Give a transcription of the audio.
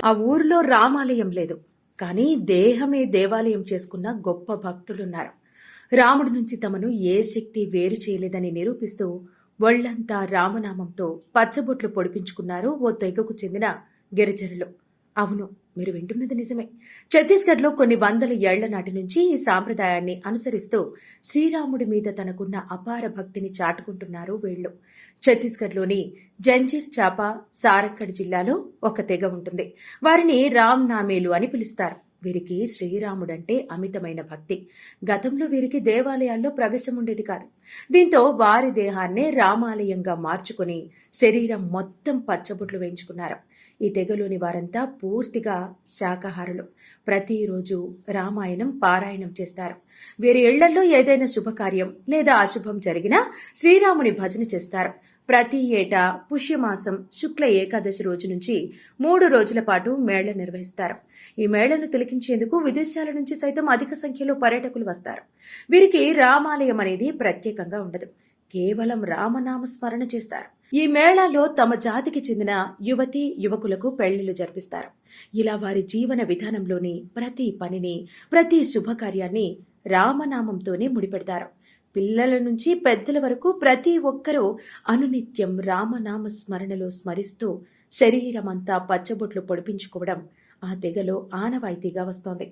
ఆ ఊరిలో రామాలయం లేదు, కానీ దేహమే దేవాలయం చేసుకున్న గొప్ప భక్తులున్నారు. రాముడి నుంచి తమను ఏ శక్తి వేరు చేయలేదని నిరూపిస్తూ ఒళ్లంతా రామనామంతో పచ్చబొట్లు పొడిపించుకున్నారు ఓ తెగకు చెందిన గిరిజనులు. అవును, మీరు వింటున్నది నిజమే. ఛత్తీస్గఢ్లో కొన్ని వందల ఏళ్ల నాటి నుంచి ఈ సాంప్రదాయాన్ని అనుసరిస్తూ శ్రీరాముడి మీద తనకున్న అపార భక్తిని చాటుకుంటున్నారు వీళ్లు. ఛత్తీస్గఢ్లోని జంజీర్ చాపా సారంగఢ్ జిల్లాలో ఒక తెగ ఉంటుంది. వారిని రామ్ నామేలు అని పిలుస్తారు. వీరికి శ్రీరాముడంటే అమితమైన భక్తి. గతంలో వీరికి దేవాలయాల్లో ప్రవేశం ఉండేది కాదు. దీంతో వారి దేహాన్నే రామాలయంగా మార్చుకుని శరీరం మొత్తం పచ్చబొట్లు వేయించుకున్నారు. ఈ తెగలోని వారంతా పూర్తిగా శాకాహారులు. ప్రతిరోజు రామాయణం పారాయణం చేస్తారు. వీరి ఇళ్లలో ఏదైనా శుభకార్యం లేదా అశుభం జరిగినా శ్రీరాముని భజన చేస్తారు. ప్రతి ఏటా పుష్యమాసం శుక్ల ఏకాదశి రోజు నుంచి 3 రోజుల పాటు మేళ నిర్వహిస్తారు. ఈ మేళను తిలకించేందుకు విదేశాల నుంచి సైతం అధిక సంఖ్యలో పర్యాటకులు వస్తారు. వీరికి రామాలయం అనేది ప్రత్యేకంగా ఉండదు. కేవలం రామనామ స్మరణ చేస్తారు. ఈ మేళాలో తమ జాతికి చెందిన యువతీ యువకులకు పెళ్లిళ్లు జరిపిస్తారు. ఇలా వారి జీవన విధానంలోని ప్రతి పనిని, ప్రతి శుభకార్యాన్ని రామనామంతోనే ముడిపెడతారు. పిల్లల నుంచి పెద్దల వరకు ప్రతి ఒక్కరూ అనునిత్యం రామనామ స్మరణలో స్మరిస్తూ శరీరమంతా పచ్చబొట్లు పొడిపించుకోవడం ఆ తెగలో ఆనవాయితీగా వస్తోంది.